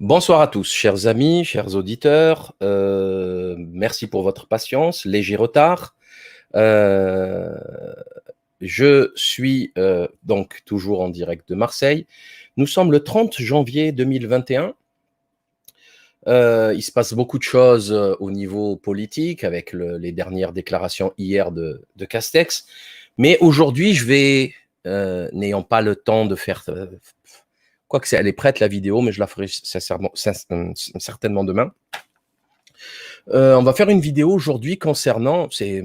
Bonsoir à tous, chers amis, chers auditeurs. Merci pour votre patience, léger retard. Euh, je suis donc toujours en direct de Marseille. Nous sommes le 30 janvier 2021. Il se passe beaucoup de choses au niveau politique avec les dernières déclarations hier de Castex. Mais aujourd'hui, n'ayant pas le temps de faire... Quoique elle est prête la vidéo, mais je la ferai certainement demain. On va faire une vidéo aujourd'hui concernant, c'est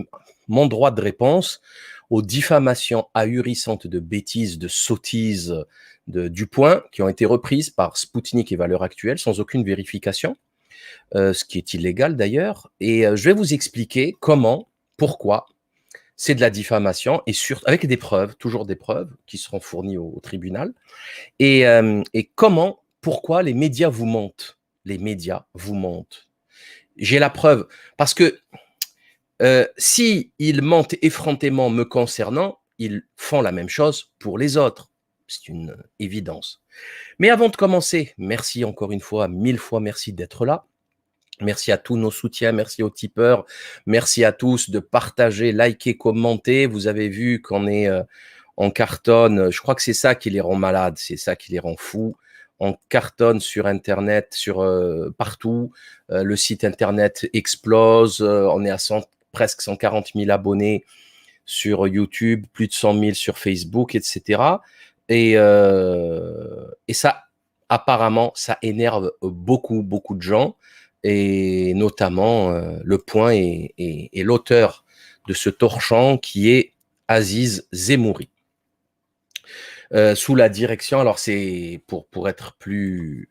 mon droit de réponse aux diffamations ahurissantes de bêtises, de sottises du Point qui ont été reprises par Spoutnik et Valeurs Actuelles sans aucune vérification, ce qui est illégal d'ailleurs. Et je vais vous expliquer comment, pourquoi c'est de la diffamation et avec des preuves, toujours des preuves qui seront fournies au tribunal. Et comment, pourquoi les médias vous mentent. Les médias vous mentent. J'ai la preuve. Parce que si ils mentent effrontément me concernant, ils font la même chose pour les autres. C'est une évidence. Mais avant de commencer, merci encore une fois, 1000 fois merci d'être là. Merci à tous nos soutiens, merci aux tipeurs, merci à tous de partager, liker, commenter. Vous avez vu qu'on est en cartonne, je crois que c'est ça qui les rend malades, c'est ça qui les rend fous. On cartonne sur Internet, partout. Le site Internet explose. On est à presque 140 000 abonnés sur YouTube, plus de 100 000 sur Facebook, etc. Et ça, apparemment, ça énerve beaucoup, beaucoup de gens. Et notamment Le Point et l'auteur de ce torchon qui est Aziz Zemouri. Sous la direction, alors c'est pour être plus...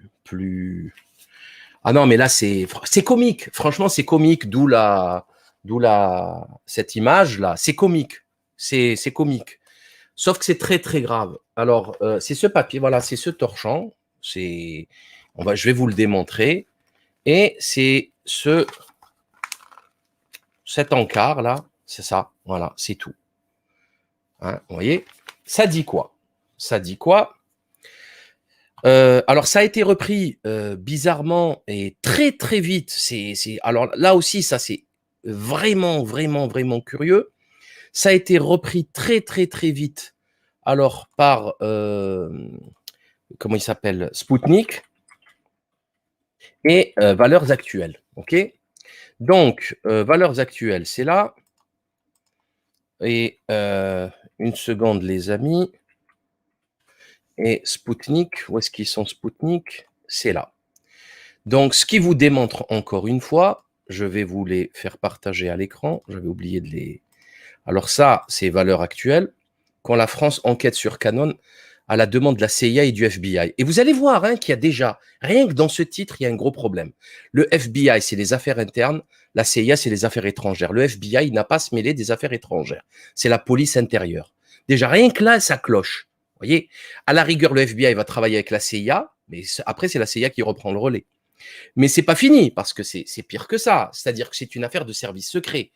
Ah non, mais là, c'est comique. Franchement, c'est comique, d'où cette image-là. C'est comique. C'est comique. Sauf que c'est très, très grave. Alors, c'est ce papier, voilà, c'est ce torchon. Je vais vous le démontrer. Et c'est cet encart là, c'est ça, voilà, c'est tout. Hein, vous voyez, ça dit quoi? Ça dit quoi? Alors ça a été repris bizarrement et très très vite. Alors là aussi, ça c'est vraiment vraiment vraiment curieux. Ça a été repris très très très vite. Alors par comment il s'appelle, Spoutnik et Valeurs Actuelles. Ok. Donc, Valeurs Actuelles, c'est là. Et une seconde, les amis. Et Spoutnik, où est-ce qu'ils sont Spoutnik? C'est là. Donc, ce qui vous démontre encore une fois, je vais vous les faire partager à l'écran. J'avais oublié de les... Alors ça, c'est Valeurs Actuelles. Quand la France enquête sur Canon à la demande de la CIA et du FBI. Et vous allez voir qu'il y a déjà, rien que dans ce titre, il y a un gros problème. Le FBI, c'est les affaires internes. La CIA, c'est les affaires étrangères. Le FBI n'a pas à se mêler des affaires étrangères. C'est la police intérieure. Déjà, rien que là, ça cloche. Vous voyez, à la rigueur, le FBI va travailler avec la CIA, mais après, c'est la CIA qui reprend le relais. Mais c'est pas fini, parce que c'est pire que ça. C'est-à-dire que c'est une affaire de service secret.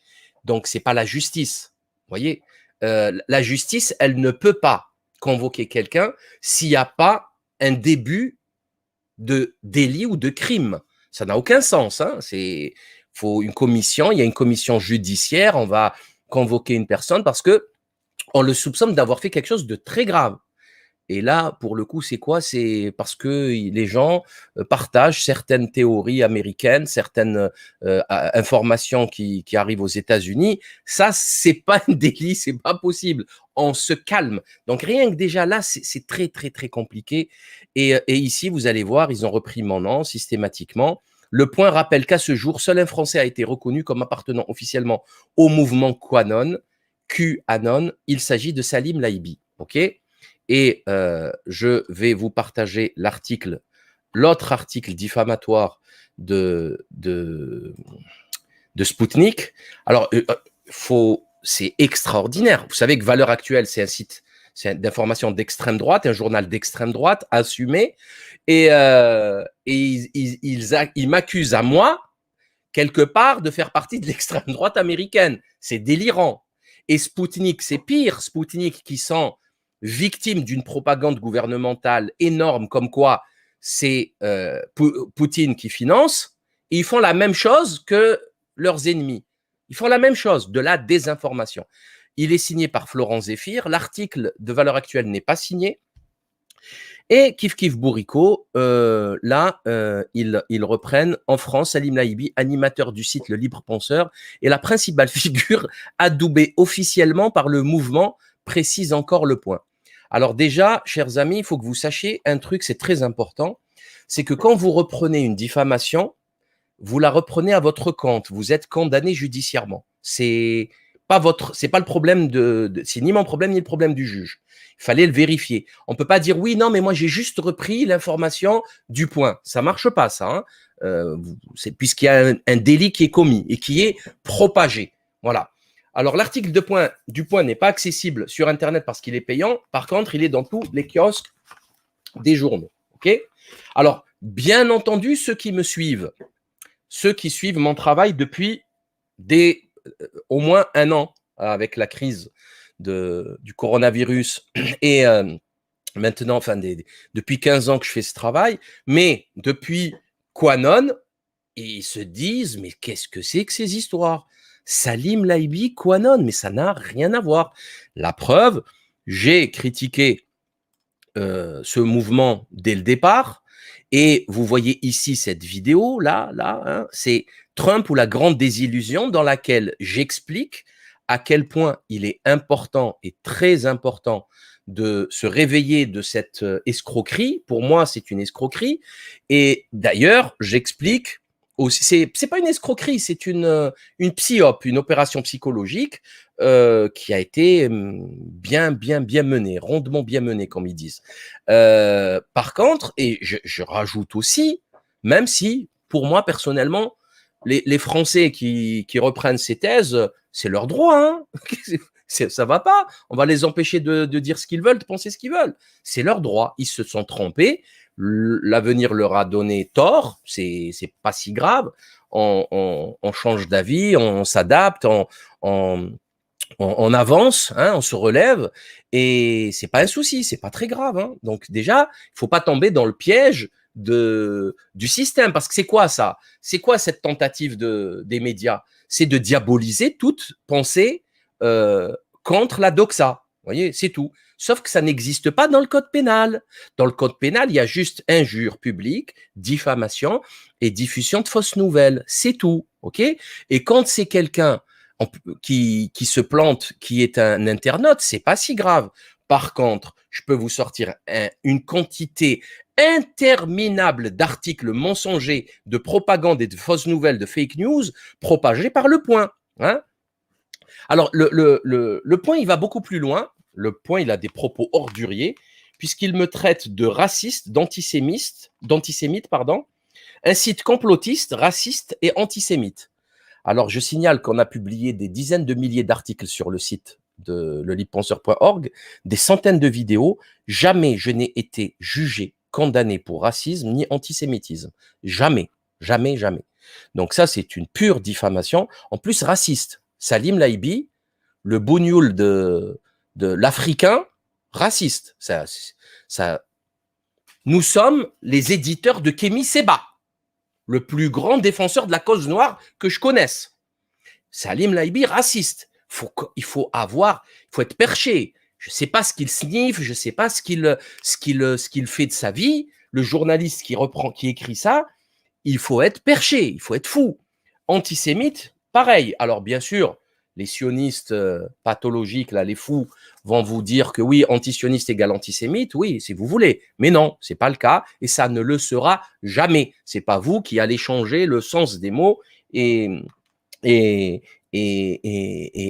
Donc, c'est pas la justice. Vous voyez, la justice, elle ne peut pas convoquer quelqu'un s'il n'y a pas un début de délit ou de crime. Ça n'a aucun sens. Faut une commission, il y a une commission judiciaire, on va convoquer une personne parce que on le soupçonne d'avoir fait quelque chose de très grave. Et là, pour le coup, c'est quoi? C'est parce que les gens partagent certaines théories américaines, certaines informations qui arrivent aux États-Unis. Ça, c'est pas un délit, c'est pas possible. On se calme. Donc rien que déjà là, c'est très très très compliqué. Et ici, vous allez voir, ils ont repris mon nom systématiquement. Le Point rappelle qu'à ce jour, seul un Français a été reconnu comme appartenant officiellement au mouvement QAnon. Il s'agit de Salim Laibi. Ok? Et je vais vous partager l'autre article diffamatoire de Spoutnik. Alors, c'est extraordinaire. Vous savez que Valeurs Actuelles, c'est un site d'information d'extrême droite, un journal d'extrême droite assumé. Et ils m'accusent à moi, quelque part, de faire partie de l'extrême droite américaine. C'est délirant. Et Spoutnik, c'est pire. Spoutnik qui sont victimes d'une propagande gouvernementale énorme, comme quoi c'est Poutine qui finance, et ils font la même chose que leurs ennemis. Ils font la même chose, de la désinformation. Il est signé par Florent Zéphyr. L'article de Valeurs Actuelles n'est pas signé. Et Kif Kif Bourrico, ils reprennent en France Salim Laïbi, animateur du site Le Libre Penseur, et la principale figure adoubée officiellement par le mouvement, précise encore Le Point. Alors déjà, chers amis, il faut que vous sachiez un truc, c'est très important, c'est que quand vous reprenez une diffamation, vous la reprenez à votre compte, vous êtes condamné judiciairement. C'est pas le problème c'est ni mon problème ni le problème du juge. Il fallait le vérifier. On peut pas dire oui, non, mais moi j'ai juste repris l'information du Point. Ça marche pas, ça. Hein. Puisqu'il y a un délit qui est commis et qui est propagé. Voilà. Alors l'article du Point n'est pas accessible sur Internet parce qu'il est payant. Par contre, il est dans tous les kiosques des journaux. Ok. Alors, bien entendu, ceux qui suivent mon travail depuis au moins un an avec la crise du coronavirus et maintenant, depuis 15 ans que je fais ce travail, mais depuis Quanon, ils se disent, mais qu'est-ce que c'est que ces histoires? Salim Laïbi, Quanon, mais ça n'a rien à voir. La preuve, j'ai critiqué ce mouvement dès le départ, et vous voyez ici cette vidéo, là, hein, c'est Trump ou la grande désillusion, dans laquelle j'explique à quel point il est important et très important de se réveiller de cette escroquerie. Pour moi, c'est une escroquerie. Et d'ailleurs, j'explique aussi, c'est pas une escroquerie, c'est une psyop, une opération psychologique qui a été bien menée, rondement bien menée, comme ils disent. Par contre, et je rajoute aussi, même si, pour moi, personnellement, les Français qui reprennent ces thèses, c'est leur droit, hein. Ça va pas. On va les empêcher de dire ce qu'ils veulent, de penser ce qu'ils veulent. C'est leur droit. Ils se sont trompés. L'avenir leur a donné tort. C'est pas si grave. On change d'avis, on s'adapte, on avance, hein, on se relève, et c'est pas un souci, c'est pas très grave. Hein. Donc déjà, il faut pas tomber dans le piège du système, parce que c'est quoi ça? C'est quoi cette tentative des médias? C'est de diaboliser toute pensée contre la doxa. Vous voyez, c'est tout. Sauf que ça n'existe pas dans le code pénal. Dans le code pénal, il y a juste injure publique, diffamation et diffusion de fausses nouvelles. C'est tout, ok? Et quand c'est quelqu'un qui se plante, qui est un internaute, c'est pas si grave. Par contre, je peux vous sortir une quantité interminable d'articles mensongers, de propagande et de fausses nouvelles, de fake news propagés par Le Point. Hein. Alors, le Point, il va beaucoup plus loin. Le Point, il a des propos orduriers, puisqu'il me traite de raciste, d'antisémite, un site complotiste, raciste et antisémite. Alors, je signale qu'on a publié des dizaines de milliers d'articles sur le site de lelibepenseur.org, des centaines de vidéos. Jamais je n'ai été jugé, condamné pour racisme ni antisémitisme. Jamais, jamais, jamais. Donc ça, c'est une pure diffamation. En plus, raciste. Salim Laïbi, le bougnoul de l'Africain, raciste. Nous sommes les éditeurs de Kémy Séba, le plus grand défenseur de la cause noire que je connaisse. Salim Laïbi, raciste. Il faut être perché. Je ne sais pas ce qu'il sniffe, je ne sais pas ce qu'il fait de sa vie. Le journaliste qui écrit ça, il faut être perché, il faut être fou. Antisémite, pareil. Alors bien sûr, les sionistes pathologiques, là, les fous, vont vous dire que oui, antisioniste égale antisémite, oui, si vous voulez. Mais non, c'est pas le cas, et ça ne le sera jamais. C'est pas vous qui allez changer le sens des mots et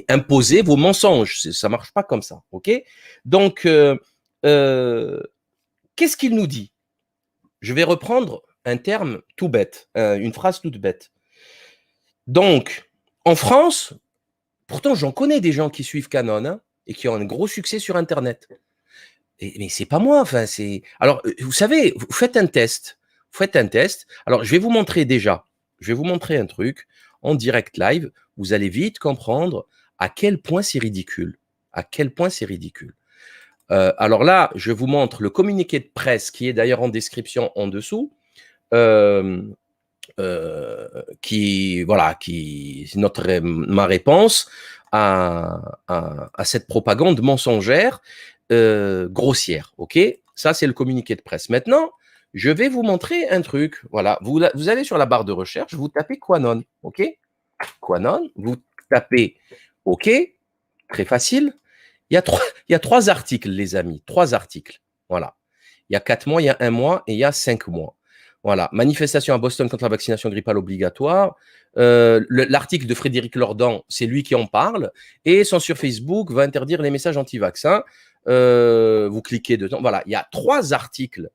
imposer vos mensonges. Ça marche pas comme ça, ok? Donc, qu'est-ce qu'il nous dit? Je vais reprendre un terme tout bête, une phrase toute bête. Donc, en France, pourtant j'en connais des gens qui suivent Quanon, hein, et qui ont un gros succès sur Internet. Mais c'est pas moi, enfin, c'est... Alors, vous savez, vous faites un test. Alors, je vais vous montrer un truc en direct live. Vous allez vite comprendre à quel point c'est ridicule. Alors là, je vous montre le communiqué de presse qui est d'ailleurs en description en dessous. Qui ma réponse à cette propagande mensongère grossière. Ok, ça c'est le communiqué de presse. Maintenant, je vais vous montrer un truc. Voilà, vous allez sur la barre de recherche, vous tapez Quanon. Ok, Quanon, vous tapez OK, très facile. Il y a 3 articles, les amis, 3 articles. Voilà. Il y a 4 mois, il y a 1 mois et il y a 5 mois. Voilà. Manifestation à Boston contre la vaccination grippale obligatoire. L'article de Frédéric Lordon, c'est lui qui en parle. Et censure Facebook va interdire les messages anti-vaccins. Vous cliquez dedans. Voilà. Il y a 3 articles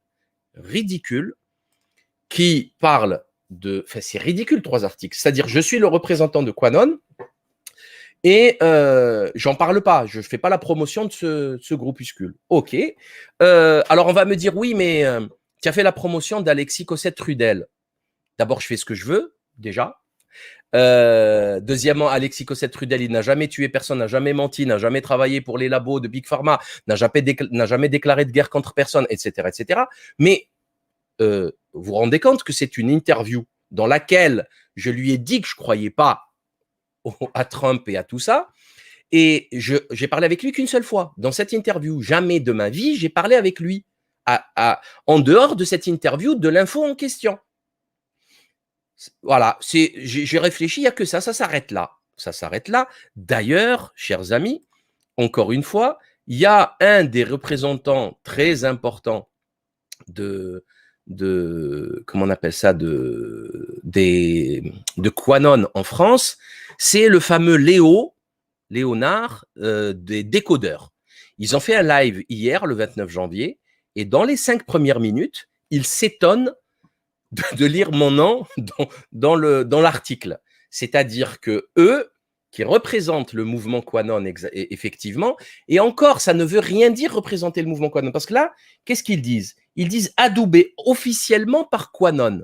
ridicules qui parlent de. Enfin, c'est ridicule, 3 articles. C'est-à-dire, je suis le représentant de Quanon. Et j'en parle pas, je fais pas la promotion de ce groupuscule. Ok. Alors on va me dire oui, mais tu as fait la promotion d'Alexis Cossette-Trudel. D'abord, je fais ce que je veux, déjà. Deuxièmement, Alexis Cossette-Trudel, il n'a jamais tué personne, n'a jamais menti, n'a jamais travaillé pour les labos de Big Pharma, n'a jamais déclaré de guerre contre personne, etc., etc. Mais vous vous rendez compte que c'est une interview dans laquelle je lui ai dit que je croyais pas à Trump et à tout ça. Et j'ai parlé avec lui qu'une seule fois. Dans cette interview, jamais de ma vie, j'ai parlé avec lui. En dehors de cette interview, de l'info en question. Voilà, j'ai réfléchi, il n'y a que ça s'arrête là. Ça s'arrête là. D'ailleurs, chers amis, encore une fois, il y a un des représentants très importants de comment on appelle ça, de Quanon en France, c'est le fameux Léonard des décodeurs. Ils ont fait un live hier, le 29 janvier, et dans les 5 premières minutes, ils s'étonnent de lire mon nom dans l'article. C'est-à-dire que eux, qui représentent le mouvement Quanon effectivement, et encore, ça ne veut rien dire représenter le mouvement Quanon, parce que là, qu'est-ce qu'ils disent? Ils disent adoubé officiellement par Quanon.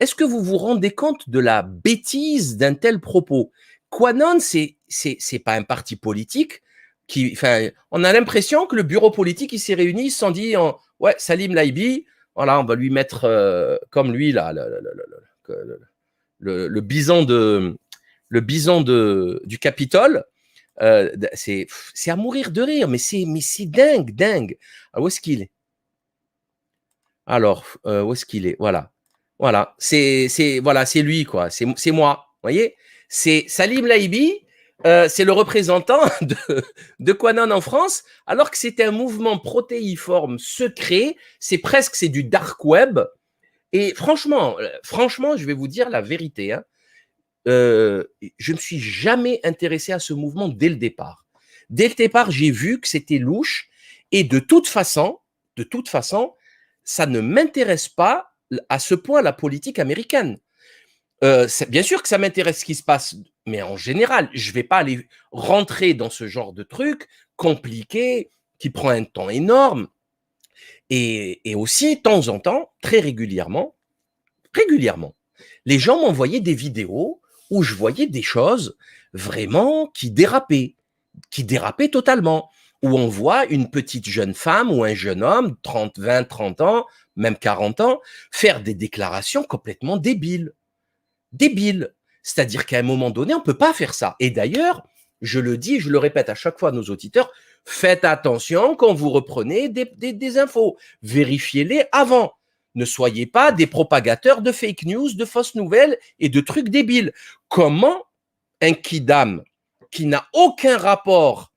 Est-ce que vous vous rendez compte de la bêtise d'un tel propos? Quanon, c'est pas un parti politique on a l'impression que le bureau politique, il s'est réuni, ils se sont dit, ouais, Salim Laibi, voilà, on va lui mettre comme lui là, le bison du Capitole. C'est à mourir de rire, mais c'est dingue. Alors, où est-ce qu'il est? Alors, où est-ce qu'il est? Voilà, c'est lui, quoi. C'est moi, vous voyez? C'est Salim Laibi, c'est le représentant de Quanon en France, alors que c'est un mouvement protéiforme secret, c'est du dark web. Et franchement, je vais vous dire la vérité, hein, je ne me suis jamais intéressé à ce mouvement dès le départ. Dès le départ, j'ai vu que c'était louche, et de toute façon, ça ne m'intéresse pas à ce point la politique américaine. Bien sûr que ça m'intéresse ce qui se passe, mais en général, je ne vais pas aller rentrer dans ce genre de truc compliqué, qui prend un temps énorme. Et aussi, de temps en temps, très régulièrement, les gens m'envoyaient des vidéos où je voyais des choses vraiment qui dérapaient totalement, où on voit une petite jeune femme ou un jeune homme, 20, 30 ans, même 40 ans, faire des déclarations complètement débiles. C'est-à-dire qu'à un moment donné, on ne peut pas faire ça. Et d'ailleurs, je le dis, je le répète à chaque fois à nos auditeurs, faites attention quand vous reprenez des infos. Vérifiez-les avant. Ne soyez pas des propagateurs de fake news, de fausses nouvelles et de trucs débiles. Comment un kidam qui n'a aucun rapport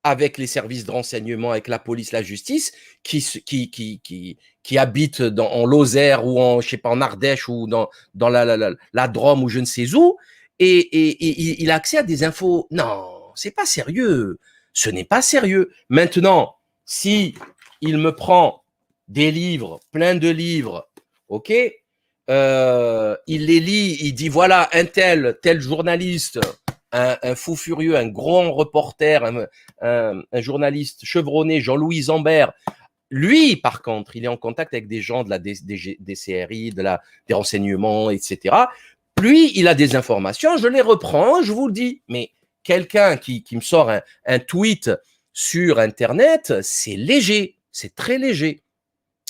avec les services de renseignement, avec la police, la justice, qui habite en Lozère ou en Ardèche ou dans la Drôme ou je ne sais où, et il a accès à des infos. Non, c'est pas sérieux. Ce n'est pas sérieux. Maintenant, si il me prend des livres, plein de livres, ok, il les lit, il dit voilà, tel journaliste, un fou furieux, un grand reporter, un journaliste chevronné, Jean-Louis Zambert. Lui, par contre, il est en contact avec des gens de la DCRI, des renseignements, etc. Lui, il a des informations, je les reprends, je vous le dis. Mais quelqu'un qui me sort un tweet sur Internet, c'est léger, c'est très léger.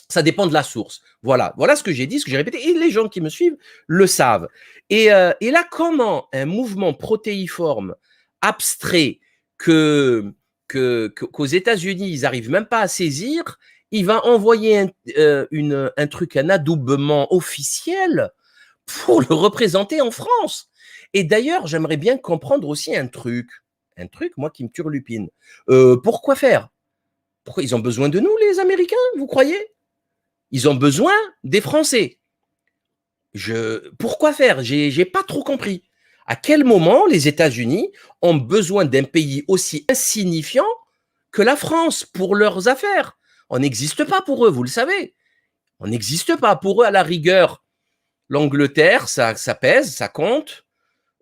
Ça dépend de la source. Voilà, voilà ce que j'ai dit, ce que j'ai répété, et les gens qui me suivent le savent. Et là, comment un mouvement protéiforme abstrait qu'aux États-Unis, ils n'arrivent même pas à saisir, il va envoyer un truc, un adoubement officiel pour le représenter en France. Et d'ailleurs, j'aimerais bien comprendre aussi un truc, moi, qui me turlupine. Pourquoi faire? Pourquoi ils ont besoin de nous, les Américains, vous croyez? Ils ont besoin des Français. Pourquoi faire? J'ai pas trop compris. À quel moment les États-Unis ont besoin d'un pays aussi insignifiant que la France pour leurs affaires? On n'existe pas pour eux, vous le savez. On n'existe pas pour eux, à la rigueur. L'Angleterre, ça pèse, ça compte.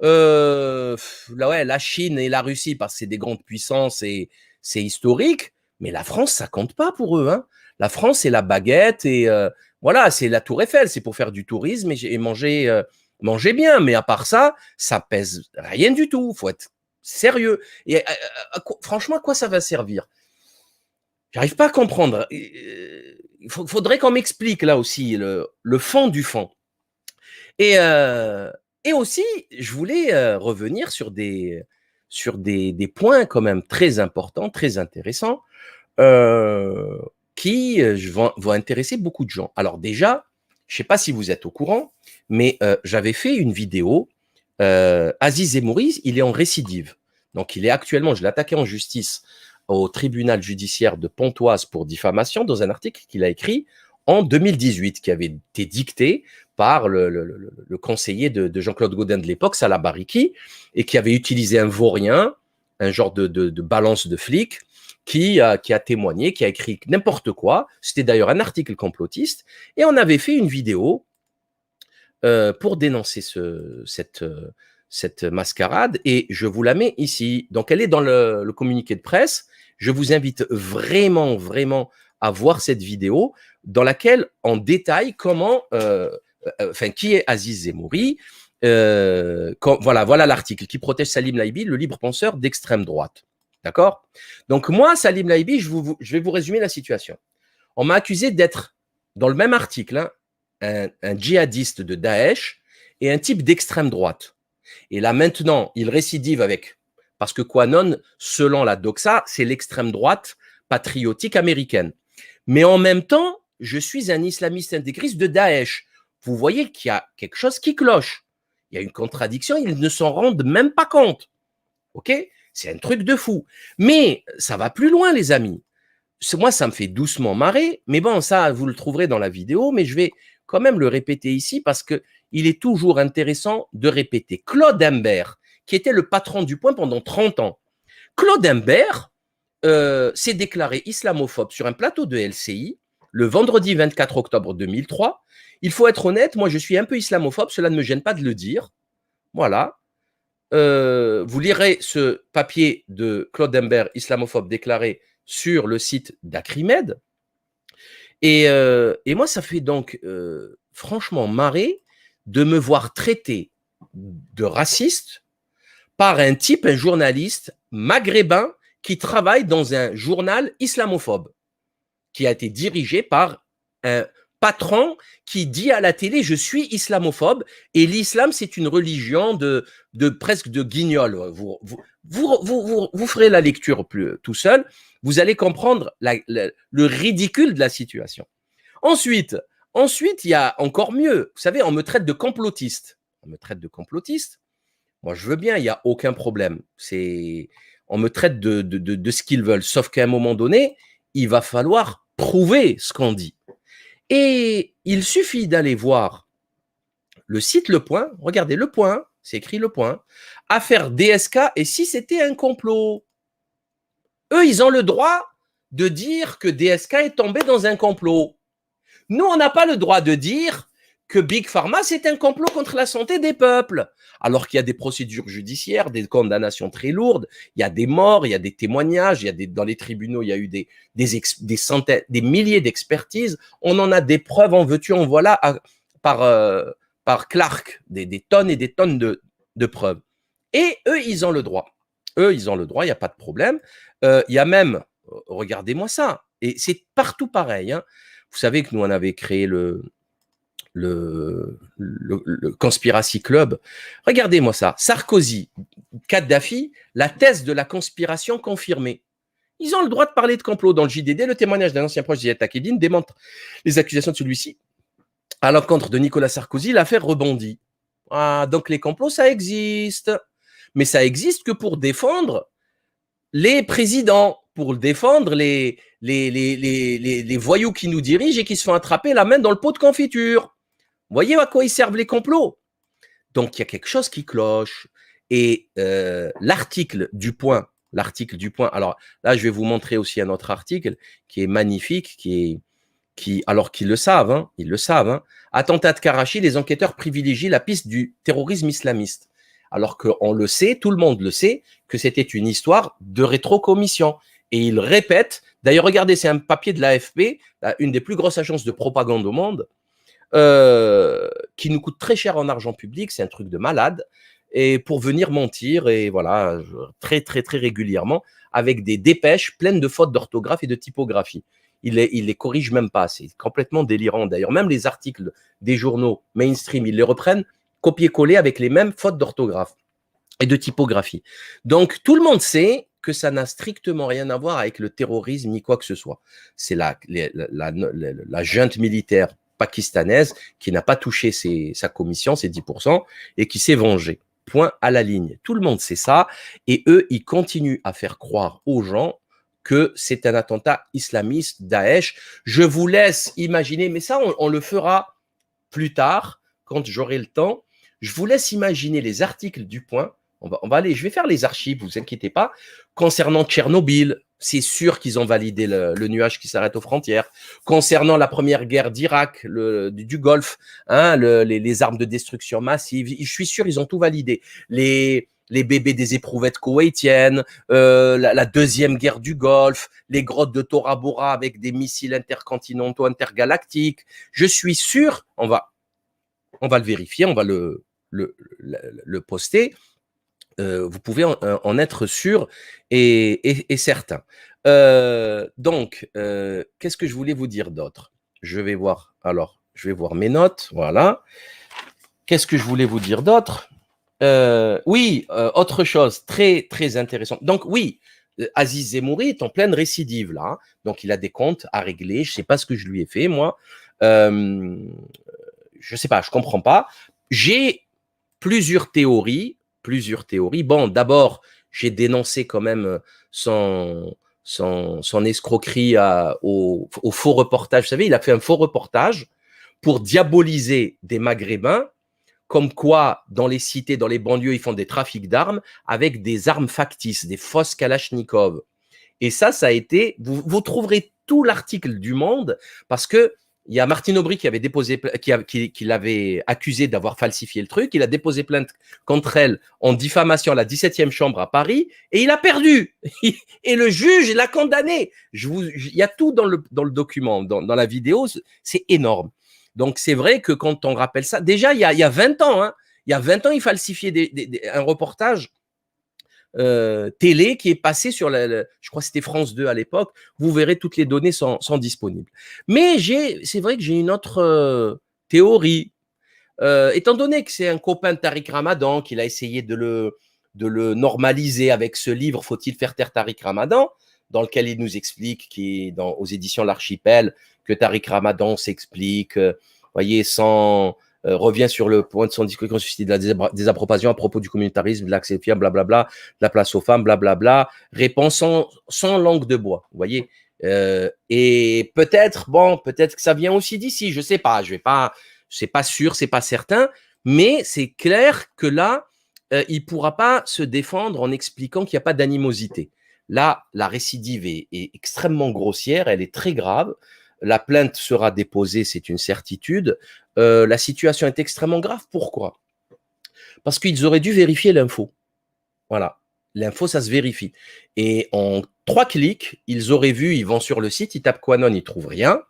Là, ouais, la Chine et la Russie, parce que c'est des grandes puissances et c'est historique. Mais la France, ça compte pas pour eux. Hein. La France, c'est la baguette et voilà, c'est la Tour Eiffel. C'est pour faire du tourisme et manger, manger bien. Mais à part ça, ça pèse rien du tout. Faut être sérieux. Et franchement, à quoi ça va servir? J'arrive pas à comprendre. Il faudrait qu'on m'explique là aussi le fond du fond. Et aussi, je voulais revenir sur des points quand même très importants, très intéressants, qui vont intéresser beaucoup de gens. Alors déjà, je ne sais pas si vous êtes au courant, mais j'avais fait une vidéo. Aziz Zemmouri, il est en récidive. Donc, il est actuellement, je l'ai attaqué en justice au tribunal judiciaire de Pontoise pour diffamation dans un article qu'il a écrit en 2018, qui avait été dicté par le conseiller de Jean-Claude Gaudin de l'époque, Salah Bariki, et qui avait utilisé un vaurien, un genre de balance de flic, qui a témoigné, qui a écrit n'importe quoi. C'était d'ailleurs un article complotiste. Et on avait fait une vidéo pour dénoncer cette mascarade. Et je vous la mets ici. Donc, elle est dans le communiqué de presse. Je vous invite vraiment, vraiment à voir cette vidéo dans laquelle on détaille comment, qui est Aziz Zemmouri. Voilà l'article qui protège Salim Laibi, le libre penseur d'extrême droite. D'accord? Donc moi, Salim Laibi, je vais vous résumer la situation. On m'a accusé d'être, dans le même article, un djihadiste de Daesh et un type d'extrême droite. Et là maintenant, il récidive parce que QAnon, selon la doxa, c'est l'extrême droite patriotique américaine. Mais en même temps, je suis un islamiste intégriste de Daesh. Vous voyez qu'il y a quelque chose qui cloche. Il y a une contradiction, ils ne s'en rendent même pas compte. OK? C'est un truc de fou. Mais ça va plus loin, les amis. Moi, ça me fait doucement marrer. Mais bon, ça, vous le trouverez dans la vidéo. Mais je vais quand même le répéter ici parce qu'il est toujours intéressant de répéter. Claude Imbert, qui était le patron du Point pendant 30 ans. Claude Imbert s'est déclaré islamophobe sur un plateau de LCI le vendredi 24 octobre 2003. Il faut être honnête, moi je suis un peu islamophobe, cela ne me gêne pas de le dire. Voilà. Vous lirez ce papier de Claude Imbert, islamophobe déclaré, sur le site d'Acrimed. Et moi, ça fait donc franchement marrer de me voir traité de raciste par un type, un journaliste maghrébin qui travaille dans un journal islamophobe, qui a été dirigé par un patron qui dit à la télé « je suis islamophobe » et l'islam, c'est une religion presque de guignol. Vous ferez la lecture tout seul, vous allez comprendre le ridicule de la situation. Ensuite, il y a encore mieux. Vous savez, on me traite de complotiste. Moi, je veux bien, il n'y a aucun problème. On me traite de ce qu'ils veulent. Sauf qu'à un moment donné, il va falloir prouver ce qu'on dit. Et il suffit d'aller voir le site Le Point. Regardez, Le Point, c'est écrit Le Point. Affaire DSK, et si c'était un complot? Eux, ils ont le droit de dire que DSK est tombé dans un complot. Nous, on n'a pas le droit de dire que Big Pharma, c'est un complot contre la santé des peuples. Alors qu'il y a des procédures judiciaires, des condamnations très lourdes, il y a des morts, il y a des témoignages, dans les tribunaux, il y a eu des centaines, des milliers d'expertises. On en a des preuves, en veux-tu, en voilà, par Clark, des tonnes et des tonnes de preuves. Et eux, ils ont le droit. Eux, ils ont le droit, il n'y a pas de problème. Il y a même, regardez-moi ça, et c'est partout pareil, hein. Vous savez que nous, on avait créé le Conspiracy Club. Regardez-moi ça. Sarkozy, Kadhafi, la thèse de la conspiration confirmée. Ils ont le droit de parler de complot. Dans le JDD, le témoignage d'un ancien proche d'Ziad Takieddine démontre les accusations de celui-ci à l'encontre de Nicolas Sarkozy. L'affaire rebondit. Ah, donc les complots, ça existe. Mais ça existe que pour défendre les présidents, pour défendre les voyous qui nous dirigent et qui se font attraper la main dans le pot de confiture. Vous voyez à quoi ils servent les complots? Donc, il y a quelque chose qui cloche. Et l'article du Point, alors là, je vais vous montrer aussi un autre article qui est magnifique, alors qu'ils le savent, hein, ils le savent. Hein. Attentat de Karachi, les enquêteurs privilégient la piste du terrorisme islamiste. Alors qu'on le sait, tout le monde le sait, que c'était une histoire de rétrocommission. Et ils répètent, d'ailleurs, regardez, c'est un papier de l'AFP, une des plus grosses agences de propagande au monde, qui nous coûte très cher en argent public, c'est un truc de malade, et pour venir mentir, et voilà, très régulièrement, avec des dépêches pleines de fautes d'orthographe et de typographie. Il les corrige même pas, c'est complètement délirant. D'ailleurs, même les articles des journaux mainstream, ils les reprennent copier-coller avec les mêmes fautes d'orthographe et de typographie. Donc, tout le monde sait que ça n'a strictement rien à voir avec le terrorisme ni quoi que ce soit. C'est la junte militaire pakistanaise qui n'a pas touché sa commission, ses 10%, et qui s'est vengée. Point à la ligne. Tout le monde sait ça, et eux, ils continuent à faire croire aux gens que c'est un attentat islamiste, Daesh. Je vous laisse imaginer, mais ça, on le fera plus tard, quand j'aurai le temps. Je vous laisse imaginer les articles du Point. On va aller, je vais faire les archives, vous inquiétez pas. Concernant Tchernobyl, c'est sûr qu'ils ont validé le nuage qui s'arrête aux frontières. Concernant la première guerre d'Irak, du Golfe, hein, les armes de destruction massive, je suis sûr ils ont tout validé. Les bébés des éprouvettes koweïtiennes, la deuxième guerre du Golfe, les grottes de Tora Bora avec des missiles intercontinentaux, intergalactiques. Je suis sûr, on va le vérifier, on va le poster. Vous pouvez en être sûr et certain. Donc, qu'est-ce que je voulais vous dire d'autre? Je vais voir mes notes, voilà. Qu'est-ce que je voulais vous dire d'autre? Oui, autre chose très intéressante. Donc oui, Aziz Zemmouri est en pleine récidive là. Hein. Donc il a des comptes à régler. Je sais pas ce que je lui ai fait moi. Je sais pas, je comprends pas. J'ai plusieurs théories. Bon, d'abord, j'ai dénoncé quand même son escroquerie au faux reportage. Vous savez, il a fait un faux reportage pour diaboliser des Maghrébins, comme quoi, dans les cités, dans les banlieues, ils font des trafics d'armes avec des armes factices, des fausses Kalachnikov. Et ça a été... Vous trouverez tout l'article du Monde, parce que il y a Martine Aubry qui avait déposé, qui l'avait accusé d'avoir falsifié le truc. Il a déposé plainte contre elle en diffamation à la 17e chambre à Paris et il a perdu. Et le juge l'a condamné. Il y a tout dans le document, dans la vidéo. C'est énorme. Donc, c'est vrai que quand on rappelle ça, déjà, il y a 20 ans, hein, il falsifiait un reportage télé qui est passé sur je crois que c'était France 2 à l'époque. Vous verrez, toutes les données sont disponibles. Mais c'est vrai que j'ai une autre théorie. Étant donné que c'est un copain de Tariq Ramadan, qu'il a essayé de le normaliser avec ce livre, Faut-il faire taire Tariq Ramadan, dans lequel il nous explique, qui est aux éditions L'Archipel, que Tariq Ramadan s'explique, voyez, revient sur le point de son discours qui suscite de la désapprobation à propos du communautarisme, de l'accès fiable, blablabla, de la place aux femmes, blablabla, répond sans langue de bois, vous voyez. Et peut-être que ça vient aussi d'ici, je sais pas, c'est pas sûr, c'est pas certain, mais c'est clair que là, il pourra pas se défendre en expliquant qu'il n'y a pas d'animosité. Là, la récidive est extrêmement grossière, elle est très grave. La plainte sera déposée, c'est une certitude. La situation est extrêmement grave. Pourquoi? Parce qu'ils auraient dû vérifier l'info. Voilà. L'info, ça se vérifie. Et en 3 clics, ils auraient vu, ils vont sur le site, ils tapent Quanon, ils trouvent rien.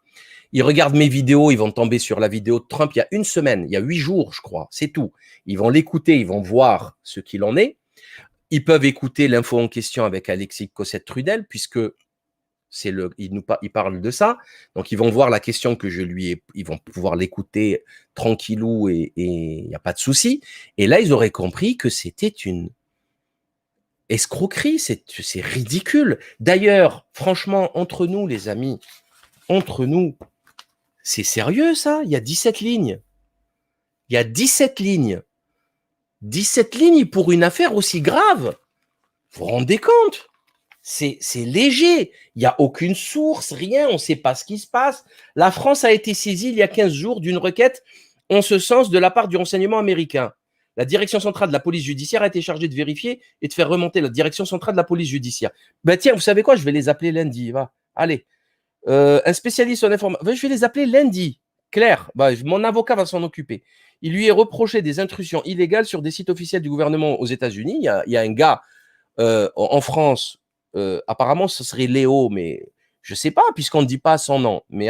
Ils regardent mes vidéos, ils vont tomber sur la vidéo de Trump il y a 1 semaine, il y a 8 jours, je crois. C'est tout. Ils vont l'écouter, ils vont voir ce qu'il en est. Ils peuvent écouter l'info en question avec Alexis Cossette-Trudel, puisque il parle de ça. Donc, ils vont voir la question que je lui ai, ils vont pouvoir l'écouter tranquillou et il n'y a pas de souci. Et là, ils auraient compris que c'était une escroquerie, c'est ridicule. D'ailleurs, franchement, entre nous, les amis, entre nous, c'est sérieux ça? Il y a 17 lignes. Il y a 17 lignes. 17 lignes pour une affaire aussi grave. Vous vous rendez compte? C'est léger. Il n'y a aucune source, rien. On ne sait pas ce qui se passe. La France a été saisie il y a 15 jours d'une requête en ce sens de la part du renseignement américain. La direction centrale de la police judiciaire a été chargée de vérifier et de faire remonter la direction centrale de la police judiciaire. Ben tiens, vous savez quoi? Je vais les appeler lundi. Va. Allez. Un spécialiste en information. Je vais les appeler lundi. Claire, bah, mon avocat va s'en occuper. Il lui est reproché des intrusions illégales sur des sites officiels du gouvernement aux États-Unis. Il y a un gars en France, apparemment ce serait Léo, mais je ne sais pas, puisqu'on ne dit pas son nom. Mais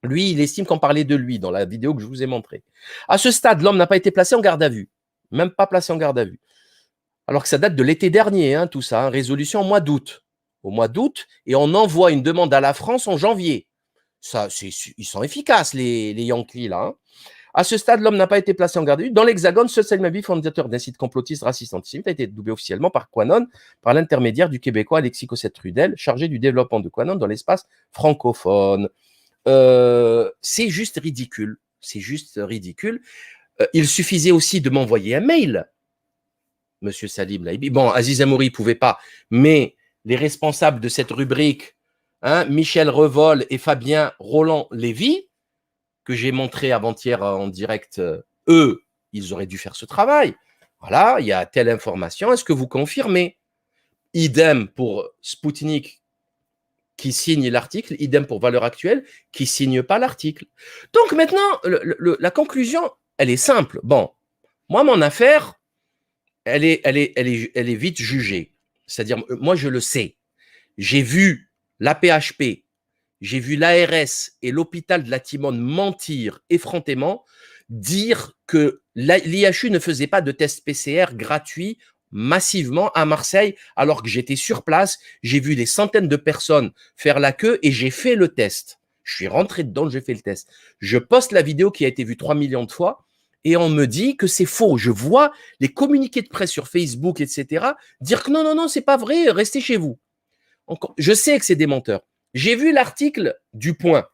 lui, il estime qu'on parlait de lui dans la vidéo que je vous ai montrée. À ce stade, l'homme n'a pas été placé en garde à vue. Même pas placé en garde à vue. Alors que ça date de l'été dernier, hein, tout ça. Hein, résolution au mois d'août. Au mois d'août, et on envoie une demande à la France en janvier. Ça, ils sont efficaces, les Yankees, là. Hein. À ce stade, l'homme n'a pas été placé en garde à vue. Dans l'Hexagone, seul Salim Habib, fondateur d'un site complotiste, raciste, antisémite, a été doublé officiellement par Quanon, par l'intermédiaire du Québécois Alexis Cossette-Trudel, chargé du développement de Quanon dans l'espace francophone. C'est juste ridicule. C'est juste ridicule. Il suffisait aussi de m'envoyer un mail, Monsieur Salim Laibi. Bon, Aziz Amouri ne pouvait pas, mais les responsables de cette rubrique, hein, Michel Revol et Fabien Roland-Lévy, que j'ai montré avant-hier en direct, eux, ils auraient dû faire ce travail. Voilà, il y a telle information, est-ce que vous confirmez? Idem pour Spoutnik qui signe l'article, idem pour Valeurs Actuelles qui signe pas l'article. Donc maintenant, la conclusion, elle est simple. Bon, moi, mon affaire, elle est vite jugée. C'est-à-dire, moi, je le sais. J'ai vu la PHP, j'ai vu l'ARS et l'hôpital de la Timone mentir effrontément, dire que l'IHU ne faisait pas de test PCR gratuit massivement à Marseille, alors que j'étais sur place, j'ai vu des centaines de personnes faire la queue et j'ai fait le test. Je suis rentré dedans, j'ai fait le test. Je poste la vidéo qui a été vue 3 millions de fois et on me dit que c'est faux. Je vois les communiqués de presse sur Facebook, etc., dire que non, non, non, c'est pas vrai, restez chez vous. Encore, je sais que c'est des menteurs. J'ai vu l'article du Point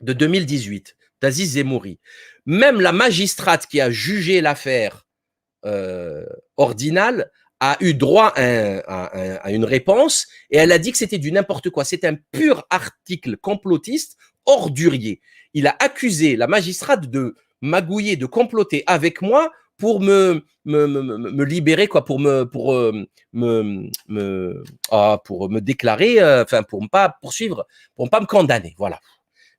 de 2018 d'Aziz Zemouri. Même la magistrate qui a jugé l'affaire Ordinal a eu droit à une réponse et elle a dit que c'était du n'importe quoi. C'est un pur article complotiste ordurier. Il a accusé la magistrate de magouiller, de comploter avec moi pour me libérer, quoi, pour me déclarer, enfin, pour ne pas poursuivre, pour ne pas me condamner. Voilà.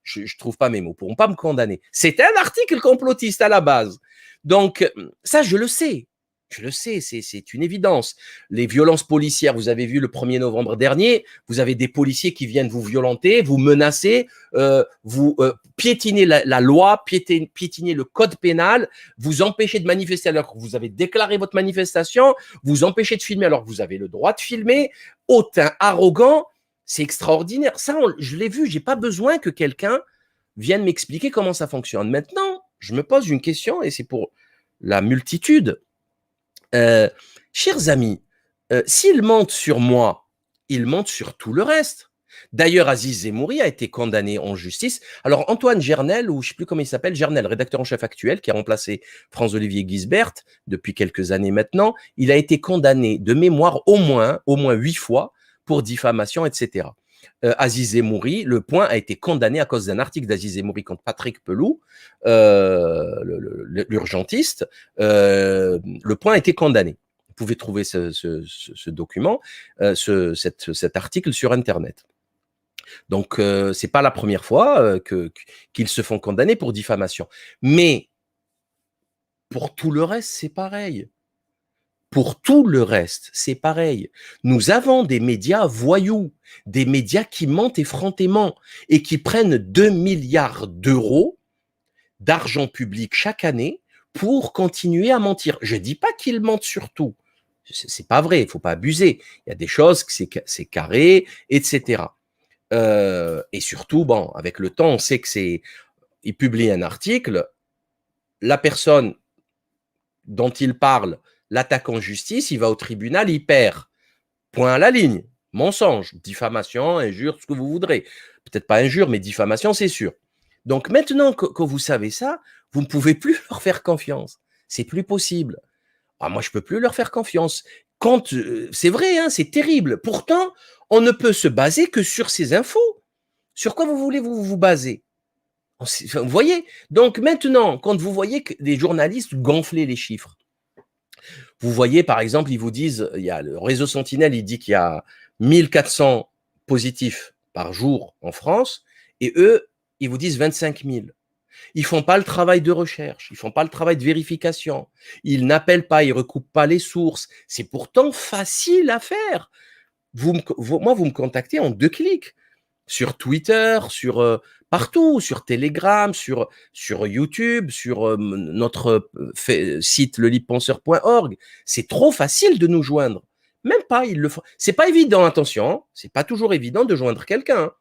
Je trouve pas mes mots, pour ne pas me condamner. C'est un article complotiste à la base. Donc, ça, je le sais. Je le sais, c'est une évidence. Les violences policières, vous avez vu le 1er novembre dernier, vous avez des policiers qui viennent vous violenter, vous menacer, vous piétiner la loi, piétiner le code pénal, vous empêcher de manifester alors que vous avez déclaré votre manifestation, vous empêcher de filmer alors que vous avez le droit de filmer, hautain, arrogant, c'est extraordinaire. Ça, je l'ai vu, j'ai pas besoin que quelqu'un vienne m'expliquer comment ça fonctionne. Maintenant, je me pose une question et c'est pour la multitude. Chers amis, s'ils mentent sur moi, ils mentent sur tout le reste. D'ailleurs, Aziz Zemouri a été condamné en justice. Alors, Antoine Gernel, ou je ne sais plus comment il s'appelle, Gernel, rédacteur en chef actuel, qui a remplacé Franz-Olivier Gisbert depuis quelques années maintenant, il a été condamné de mémoire au moins 8 fois pour diffamation, etc. Aziz Zemouri, Le Point a été condamné à cause d'un article d'Aziz Zemouri contre Patrick Pelou, l'urgentiste. Le Point a été condamné. Vous pouvez trouver ce document, cet article sur Internet. Donc, c'est pas la première fois qu'ils se font condamner pour diffamation. Mais pour tout le reste, c'est pareil. Pour tout le reste, c'est pareil. Nous avons des médias voyous, des médias qui mentent effrontément et qui prennent 2 milliards d'euros d'argent public chaque année pour continuer à mentir. Je ne dis pas qu'ils mentent sur tout. C'est pas vrai, il faut pas abuser. Il y a des choses, c'est carré, etc. Et surtout, bon, avec le temps, on sait que il publie un article, la personne dont il parle l'attaque en justice, il va au tribunal, il perd. Point à la ligne. Mensonge, diffamation, injure, ce que vous voudrez. Peut-être pas injure, mais diffamation, c'est sûr. Donc maintenant que vous savez ça, vous ne pouvez plus leur faire confiance. C'est plus possible. Ah, moi, je peux plus leur faire confiance. Quand c'est vrai, hein, c'est terrible. Pourtant, on ne peut se baser que sur ces infos. Sur quoi vous voulez vous baser? Vous voyez? Donc maintenant, quand vous voyez que des journalistes gonfler les chiffres, vous voyez, par exemple, ils vous disent, il y a le réseau Sentinelle, il dit qu'il y a 1400 positifs par jour en France, et eux, ils vous disent 25 000. Ils font pas le travail de recherche, ils font pas le travail de vérification, ils n'appellent pas, ils recoupent pas les sources. C'est pourtant facile à faire. Moi, vous me contactez en 2 clics sur Twitter, sur partout, sur Telegram, sur YouTube, sur notre site lelibepenseur.org. C'est trop facile de nous joindre. Même pas, ils le font. C'est pas évident, attention, hein. C'est pas toujours évident de joindre quelqu'un.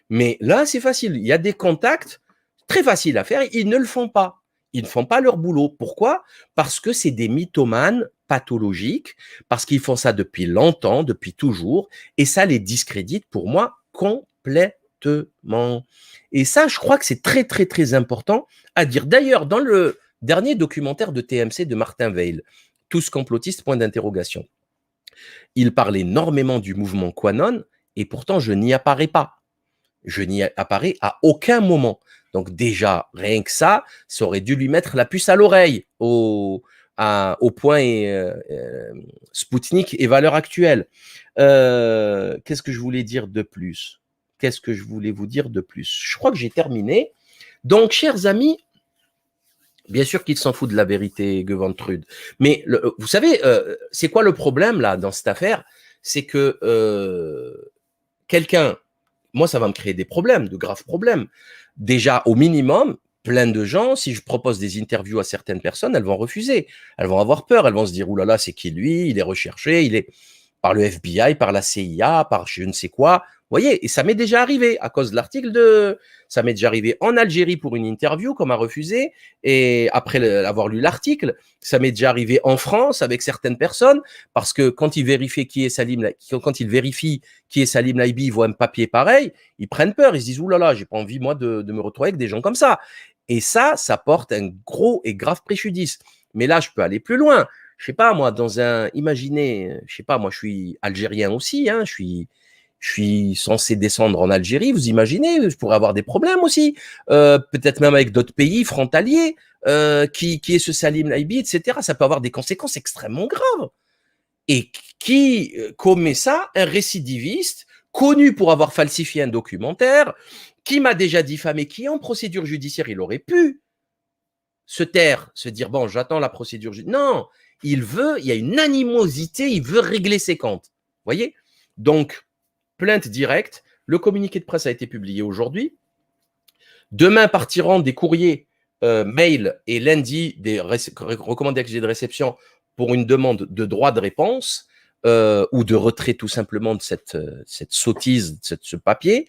Mais là, c'est facile. Il y a des contacts très faciles à faire. Ils ne le font pas. Ils ne font pas leur boulot. Pourquoi? Parce que c'est des mythomanes pathologiques, parce qu'ils font ça depuis longtemps, depuis toujours, et ça les discrédite pour moi complètement. Et ça, je crois que c'est très, très, très important à dire. D'ailleurs, dans le dernier documentaire de TMC de Martin Veil, Tous complotistes, point d'interrogation, il parle énormément du mouvement QAnon, et pourtant, je n'y apparais pas. Je n'y apparais à aucun moment. Donc déjà, rien que ça aurait dû lui mettre la puce à l'oreille au point Spoutnik et valeur actuelle. Qu'est-ce que je voulais dire de plus? Qu'est-ce que je voulais vous dire de plus? Je crois que j'ai terminé. Donc, chers amis, bien sûr qu'il s'en fout de la vérité, Gewandtrude. Mais vous savez, c'est quoi le problème là dans cette affaire? C'est que quelqu'un, moi, ça va me créer des problèmes, de graves problèmes. Déjà, au minimum, plein de gens, si je propose des interviews à certaines personnes, elles vont refuser. Elles vont avoir peur. Elles vont se dire, oulala, là là, c'est qui lui? Il est recherché, il est par le FBI, par la CIA, par je ne sais quoi. Vous voyez, et ça m'est déjà arrivé à cause de l'article de... Ça m'est déjà arrivé en Algérie pour une interview qu'on m'a refusé. Et après avoir lu l'article, ça m'est déjà arrivé en France avec certaines personnes parce que quand ils vérifient qui est Salim, quand ils vérifient qui est Salim Laibi, ils voient un papier pareil, ils prennent peur. Ils se disent, ouh là là, j'ai pas envie, moi, de me retrouver avec des gens comme ça. Et ça porte un gros et grave préjudice. Mais là, je peux aller plus loin. Je sais pas, moi, imaginez, je sais pas, moi, je suis algérien aussi, hein, je suis censé descendre en Algérie, vous imaginez, je pourrais avoir des problèmes aussi, peut-être même avec d'autres pays frontaliers, qui est ce Salim Laibi, etc. Ça peut avoir des conséquences extrêmement graves. Et qui commet ça? Un récidiviste, connu pour avoir falsifié un documentaire, qui m'a déjà diffamé, qui en procédure judiciaire, il aurait pu se taire, se dire, bon, j'attends la procédure judiciaire. Non, il y a une animosité, il veut régler ses comptes. Vous voyez? Donc, plainte directe. Le communiqué de presse a été publié aujourd'hui. Demain partiront des courriers mail et lundi des recommandations de réception pour une demande de droit de réponse ou de retrait tout simplement de cette sottise, de ce papier.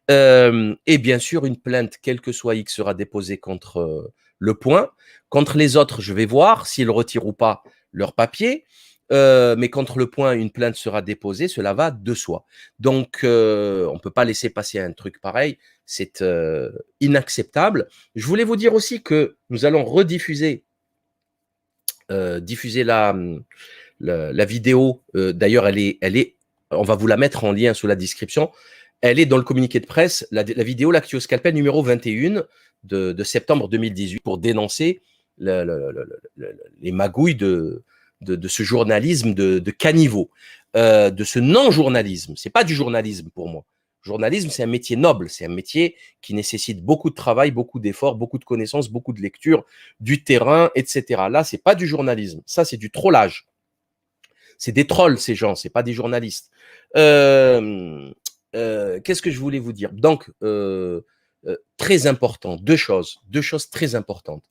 Et bien sûr, une plainte, quel que soit X, sera déposée contre Le Point. Contre les autres, je vais voir s'ils retirent ou pas leur papier. Mais contre Le Point, une plainte sera déposée, cela va de soi. Donc, on ne peut pas laisser passer un truc pareil, c'est inacceptable. Je voulais vous dire aussi que nous allons rediffuser diffuser la vidéo. D'ailleurs, on va vous la mettre en lien sous la description. Elle est dans le communiqué de presse, la vidéo L'Actu Scalpel numéro 21 de septembre 2018 pour dénoncer les magouilles de ce journalisme de caniveau, de ce non-journalisme. C'est pas du journalisme pour moi. Journalisme, c'est un métier noble, c'est un métier qui nécessite beaucoup de travail, beaucoup d'efforts, beaucoup de connaissances, beaucoup de lecture, du terrain, etc. Là, c'est pas du journalisme, ça c'est du trollage. C'est des trolls ces gens, c'est pas des journalistes. Qu'est-ce que je voulais vous dire? Donc, très important, deux choses très importantes.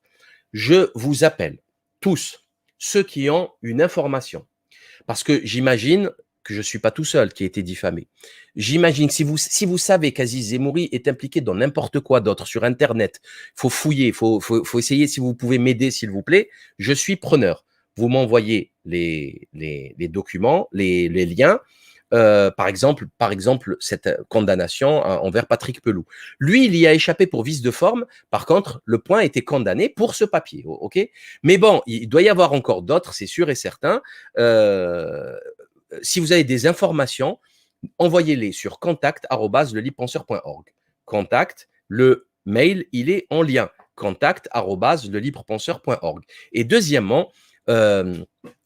Je vous appelle tous ceux qui ont une information, Parce que j'imagine que je ne suis pas tout seul qui a été diffamé. J'imagine que si vous savez qu'Aziz Zemmouri est impliqué dans n'importe quoi d'autre sur Internet, il faut fouiller, il faut essayer, si vous pouvez m'aider, s'il vous plaît, je suis preneur. Vous m'envoyez les documents, les liens, par exemple, cette condamnation envers Patrick Pelloux. Lui, il y a échappé pour vice de forme. Par contre, le point a été condamné pour ce papier. OK ? Mais bon, il doit y avoir encore d'autres, c'est sûr et certain. Si vous avez des informations, envoyez-les sur contact@lelibepenseur.org. Contact, le mail, il est en lien. contact@lelibepenseur.org. Et deuxièmement,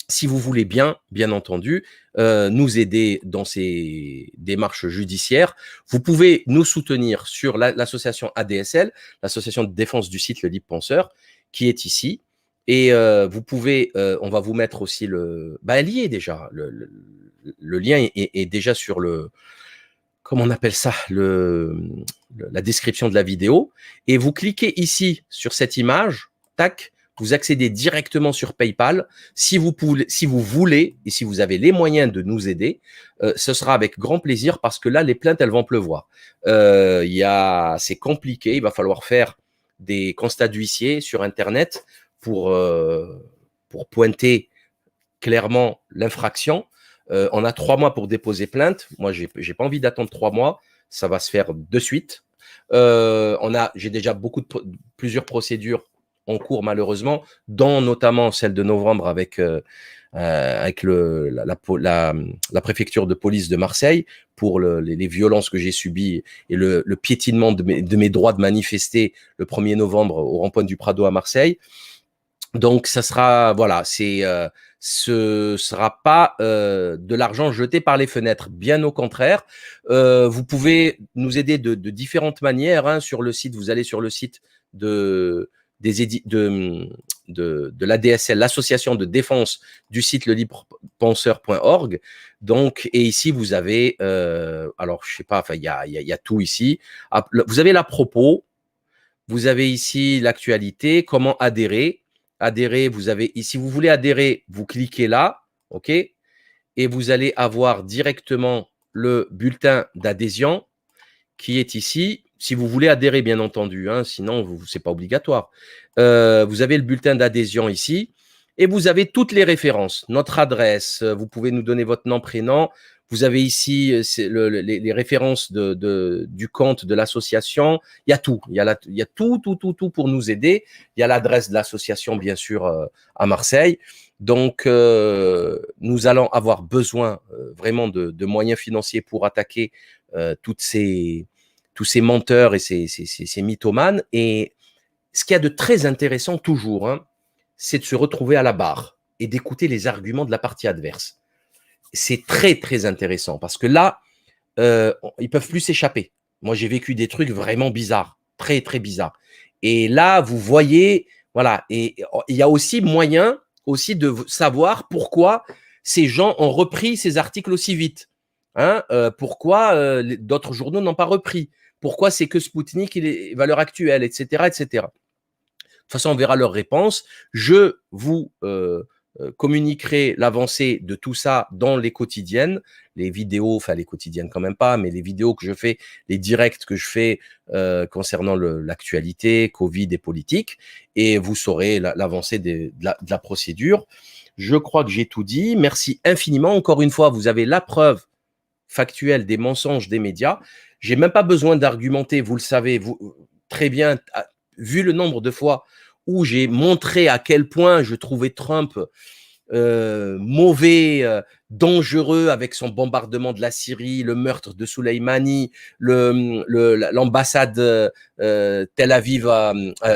si vous voulez bien entendu, nous aider dans ces démarches judiciaires, vous pouvez nous soutenir sur l'association ADSL, l'association de défense du site Le Libre Penseur, qui est ici. Et vous pouvez, on va vous mettre aussi elle y est déjà, le lien est déjà sur comment on appelle ça, la description de la vidéo. Et vous cliquez ici sur cette image, tac, vous accédez directement sur PayPal. Si vous voulez et si vous avez les moyens de nous aider, ce sera avec grand plaisir parce que là, les plaintes, elles vont pleuvoir. C'est compliqué, il va falloir faire des constats d'huissier sur Internet pour pointer clairement l'infraction. On a 3 mois pour déposer plainte. Moi, j'ai pas envie d'attendre 3 mois. Ça va se faire de suite. J'ai déjà plusieurs procédures en cours, malheureusement, dont notamment celle de novembre avec la préfecture de police de Marseille pour les violences que j'ai subies et le piétinement de mes droits de manifester le 1er novembre au rond-point du Prado à Marseille. Donc, ça sera, voilà, ce sera pas de l'argent jeté par les fenêtres, bien au contraire. Vous pouvez nous aider de différentes manières. Hein. Sur le site, vous allez sur le site de l'ADSL, l'association de défense du site lelibepenseur.org. Donc, et ici, vous avez, alors, je sais pas, enfin, il y a tout ici. Vous avez la propos, vous avez ici l'actualité, comment adhérer. Adhérer, si vous voulez adhérer, vous cliquez là, OK, et vous allez avoir directement le bulletin d'adhésion qui est ici. Si vous voulez adhérer, bien entendu, hein, sinon, c'est pas obligatoire. Vous avez le bulletin d'adhésion ici et vous avez toutes les références, notre adresse, vous pouvez nous donner votre nom, prénom. Vous avez ici les références du compte de l'association. Il y a tout. Il y a tout pour nous aider. Il y a l'adresse de l'association, bien sûr, à Marseille. Donc, nous allons avoir besoin vraiment de moyens financiers pour attaquer tous ces menteurs et ces mythomanes. Et ce qu'il y a de très intéressant toujours, hein, c'est de se retrouver à la barre et d'écouter les arguments de la partie adverse. C'est très, très intéressant parce que là, ils peuvent plus s'échapper. Moi, j'ai vécu des trucs vraiment bizarres, très, très bizarres. Et là, vous voyez, voilà. Et il y a aussi moyen aussi de savoir pourquoi ces gens ont repris ces articles aussi vite. Hein, pourquoi d'autres journaux n'ont pas repris. Pourquoi c'est que Spoutnik et valeurs actuelles, etc., etc. De toute façon, on verra leurs réponses. Je vous communiquerai l'avancée de tout ça dans les quotidiennes, les vidéos, enfin les quotidiennes quand même pas, mais les vidéos que je fais, les directs que je fais concernant l'actualité, Covid et politique, et vous saurez l'avancée de la procédure. Je crois que j'ai tout dit. Merci infiniment. Encore une fois, vous avez la preuve factuelle des mensonges des médias. J'ai même pas besoin d'argumenter, vous le savez, très bien, vu le nombre de fois où j'ai montré à quel point je trouvais Trump mauvais, dangereux avec son bombardement de la Syrie, le meurtre de Soleimani, l'ambassade Tel Aviv,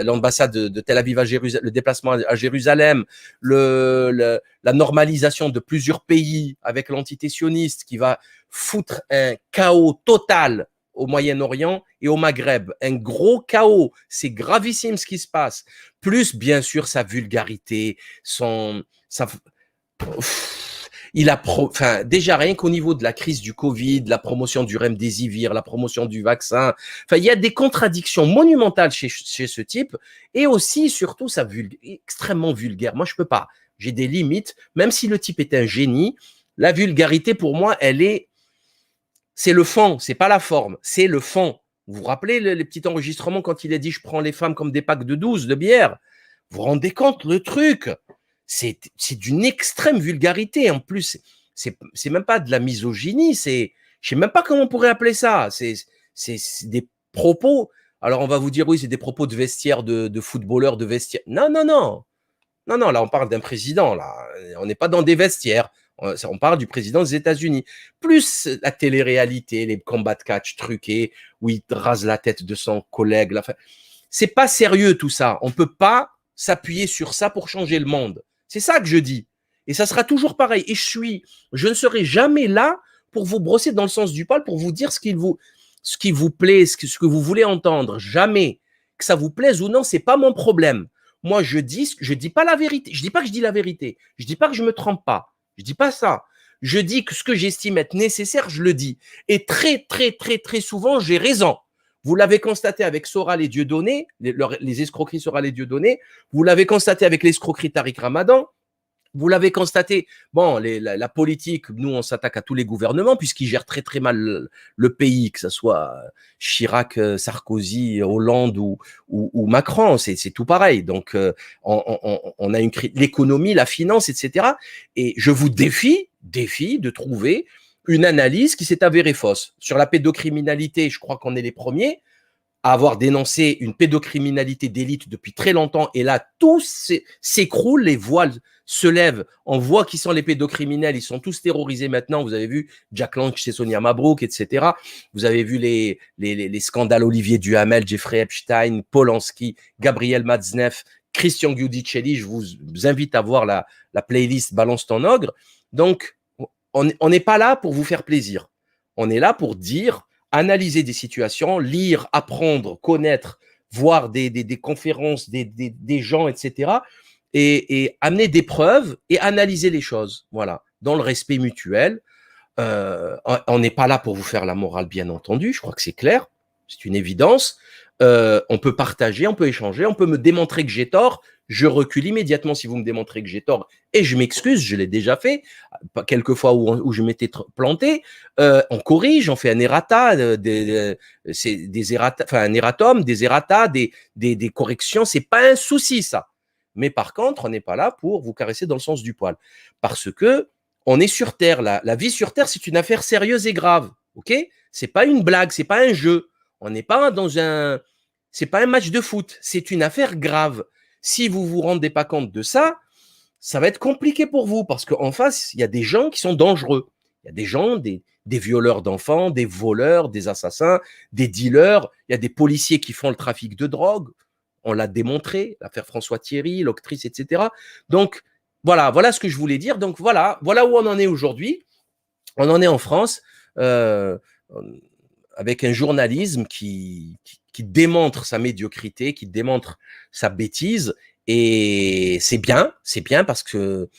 l'ambassade de Tel Aviv à Jérusalem, le déplacement à Jérusalem, la normalisation de plusieurs pays avec l'entité sioniste qui va foutre un chaos total au Moyen-Orient et au Maghreb. Un gros chaos. C'est gravissime ce qui se passe. Plus, bien sûr, sa vulgarité, Enfin, déjà rien qu'au niveau de la crise du Covid, la promotion du remdesivir, la promotion du vaccin. Enfin, il y a des contradictions monumentales chez ce type, et aussi, surtout, extrêmement vulgaire. Moi, je peux pas. J'ai des limites. Même si le type est un génie, la vulgarité, pour moi, c'est le fond, c'est pas la forme, c'est le fond. Vous vous rappelez les petits enregistrements quand il a dit « je prends les femmes comme des packs de 12 de bière ». Vous vous rendez compte le truc? C'est d'une extrême vulgarité. En plus, c'est même pas de la misogynie. Je sais même pas comment on pourrait appeler ça. C'est des propos. Alors on va vous dire oui, c'est des propos de vestiaire de footballeurs de vestiaire. Non, non, non, non, non. Là, on parle d'un président. Là, on n'est pas dans des vestiaires. On parle du président des États-Unis. Plus la télé-réalité, les combats de catch truqués où il rase la tête de son collègue. Là. Enfin, c'est pas sérieux tout ça. On peut pas s'appuyer sur ça pour changer le monde. C'est ça que je dis. Et ça sera toujours pareil. Et je ne serai jamais là pour vous brosser dans le sens du poil, pour vous dire ce qui vous plaît, ce que vous voulez entendre. Jamais. Que ça vous plaise ou non, c'est pas mon problème. Moi, je dis pas la vérité. Je dis pas que je dis la vérité. Je dis pas que je me trompe pas. Je dis pas ça. Je dis que ce que j'estime être nécessaire, je le dis. Et très, très, très, très souvent, j'ai raison. Vous l'avez constaté avec Soral et Dieudonné, les escroqueries Soral et Dieudonné. Vous l'avez constaté avec l'escroquerie Tariq Ramadan. Vous l'avez constaté, bon, la politique, nous, on s'attaque à tous les gouvernements puisqu'ils gèrent très, très mal le pays, que ce soit Chirac, Sarkozy, Hollande ou Macron, c'est tout pareil. Donc, on a l'économie, la finance, etc. Et je vous défie de trouver une analyse qui s'est avérée fausse. Sur la pédocriminalité, je crois qu'on est les premiers à avoir dénoncé une pédocriminalité d'élite depuis très longtemps, et là, tout s'écroule, les voiles se lèvent, on voit qui sont les pédocriminels, ils sont tous terrorisés maintenant, vous avez vu Jack Lang chez Sonia Mabrouk, etc. Vous avez vu les scandales Olivier Duhamel, Jeffrey Epstein, Polanski, Gabriel Matzneff, Christian Giudicelli, je vous invite à voir la playlist Balance ton ogre. Donc, on n'est pas là pour vous faire plaisir, on est là pour dire, analyser des situations, lire, apprendre, connaître, voir des conférences, des gens, etc. Et amener des preuves et analyser les choses. Voilà, dans le respect mutuel. On n'est pas là pour vous faire la morale, bien entendu. Je crois que c'est clair. C'est une évidence. On peut partager, on peut échanger, on peut me démontrer que j'ai tort. Je recule immédiatement si vous me démontrez que j'ai tort et je m'excuse, je l'ai déjà fait, quelques fois où je m'étais planté. On corrige, on fait un errata, des errata, enfin un erratum, des errata, des corrections. C'est pas un souci ça. Mais par contre, on n'est pas là pour vous caresser dans le sens du poil, parce que on est sur Terre. La vie sur Terre, c'est une affaire sérieuse et grave. Ok, c'est pas une blague, c'est pas un jeu. On n'est pas c'est pas un match de foot, c'est une affaire grave. Si vous vous rendez pas compte de ça, ça va être compliqué pour vous parce qu'en face, il y a des gens qui sont dangereux. Il y a des gens, des violeurs d'enfants, des voleurs, des assassins, des dealers. Il y a des policiers qui font le trafic de drogue. On l'a démontré, l'affaire François Thierry, l'octrice, etc. Donc, voilà ce que je voulais dire. Donc, voilà où on en est aujourd'hui. On en est en France. Avec un journalisme qui démontre sa médiocrité, qui démontre sa bêtise, et c'est bien parce que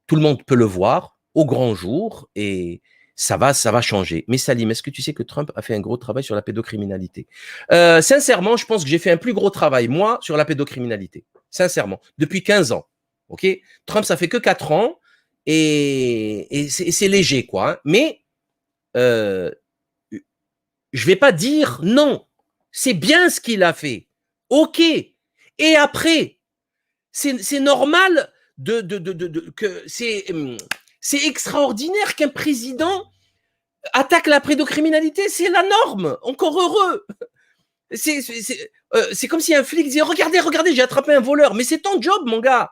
tout le monde peut le voir au grand jour, et ça va changer. Mais Salim, est-ce que tu sais que Trump a fait un gros travail sur la pédocriminalité? Sincèrement, je pense que j'ai fait un plus gros travail, moi, sur la pédocriminalité. Sincèrement, depuis 15 ans. Ok, Trump, ça fait que 4 ans, et c'est léger, quoi. Hein. Mais je vais pas dire non. C'est bien ce qu'il a fait. Ok. Et après, c'est normal que c'est extraordinaire qu'un président attaque la pédocriminalité. C'est la norme. Encore heureux. C'est comme si un flic disait regardez, j'ai attrapé un voleur. Mais c'est ton job, mon gars.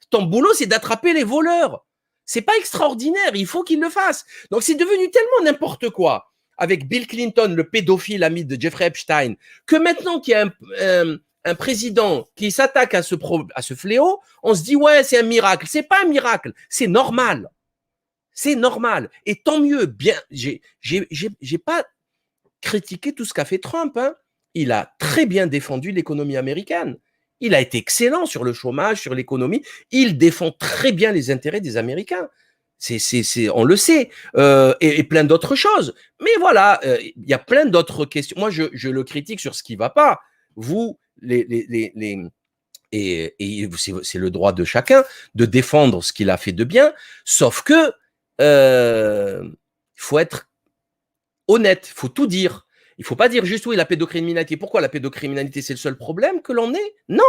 Ton boulot, c'est d'attraper les voleurs. C'est pas extraordinaire. Il faut qu'il le fasse. Donc, c'est devenu tellement n'importe quoi avec Bill Clinton, le pédophile ami de Jeffrey Epstein, que maintenant qu'il y a un président qui s'attaque à ce fléau, on se dit ouais, c'est un miracle. C'est pas un miracle, c'est normal. C'est normal. Et tant mieux, bien, j'ai pas critiqué tout ce qu'a fait Trump. Hein. Il a très bien défendu l'économie américaine. Il a été excellent sur le chômage, sur l'économie. Il défend très bien les intérêts des Américains. On le sait, et plein d'autres choses. Mais voilà, il y a plein d'autres questions. Moi, je le critique sur ce qui ne va pas. Vous, et c'est le droit de chacun de défendre ce qu'il a fait de bien, sauf que faut être honnête, il faut tout dire. Il ne faut pas dire juste oui, la pédocriminalité. Pourquoi la pédocriminalité, c'est le seul problème que l'on ait? Non.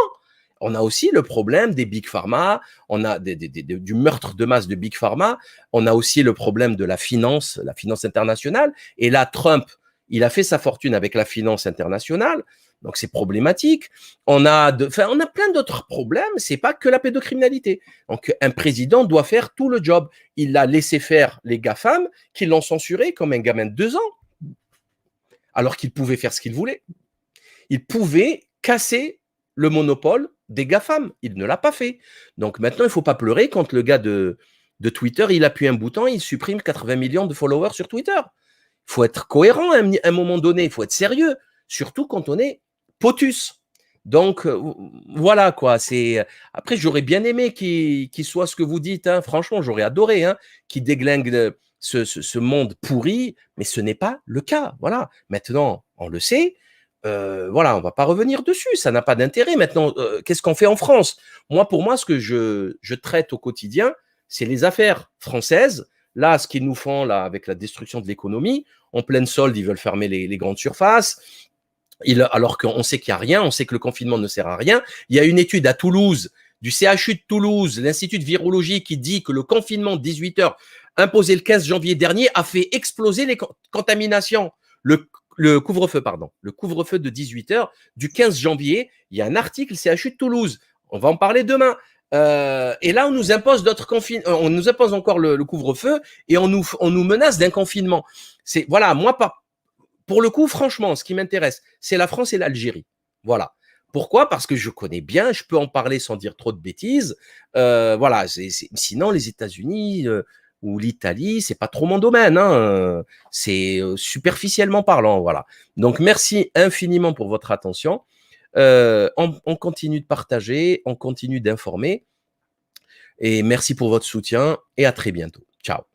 On a aussi le problème des big pharma, on a du meurtre de masse de big pharma, on a aussi le problème de la finance internationale. Et là, Trump, il a fait sa fortune avec la finance internationale, donc c'est problématique. On a plein d'autres problèmes, c'est pas que la pédocriminalité. Donc un président doit faire tout le job. Il a laissé faire les GAFAM qui l'ont censuré comme un gamin de 2 ans, alors qu'il pouvait faire ce qu'il voulait. Il pouvait casser le monopole des GAFAM. Il ne l'a pas fait. Donc maintenant, il ne faut pas pleurer quand le gars de Twitter, il appuie un bouton, il supprime 80 millions de followers sur Twitter. Il faut être cohérent à un moment donné, il faut être sérieux, surtout quand on est POTUS. Donc voilà quoi. Après, j'aurais bien aimé qu'il soit ce que vous dites. Hein. Franchement, j'aurais adoré qu'il déglingue ce monde pourri, mais ce n'est pas le cas. Voilà. Maintenant, on le sait. Voilà, on va pas revenir dessus, ça n'a pas d'intérêt. Maintenant, qu'est-ce qu'on fait en France? Pour moi, ce que je traite au quotidien, c'est les affaires françaises. Là, ce qu'ils nous font là avec la destruction de l'économie, en pleine solde, ils veulent fermer les grandes surfaces. Alors qu'on sait qu'il n'y a rien, on sait que le confinement ne sert à rien. Il y a une étude à Toulouse, du CHU de Toulouse, l'Institut de virologie, qui dit que le confinement de 18 heures imposé le 15 janvier dernier a fait exploser les contaminations. Le couvre-feu, pardon. Le couvre-feu de 18 heures du 15 janvier. Il y a un article CHU de Toulouse. On va en parler demain. Et là, on nous impose on nous impose encore le couvre-feu et on nous menace d'un confinement. Voilà, moi, pour le coup, franchement, ce qui m'intéresse, c'est la France et l'Algérie. Voilà. Pourquoi? Parce que je connais bien, je peux en parler sans dire trop de bêtises. Voilà. Sinon, les États-Unis ou l'Italie, c'est pas trop mon domaine. Hein. C'est superficiellement parlant. Voilà. Donc, merci infiniment pour votre attention. On continue de partager, on continue d'informer. Et merci pour votre soutien et à très bientôt. Ciao.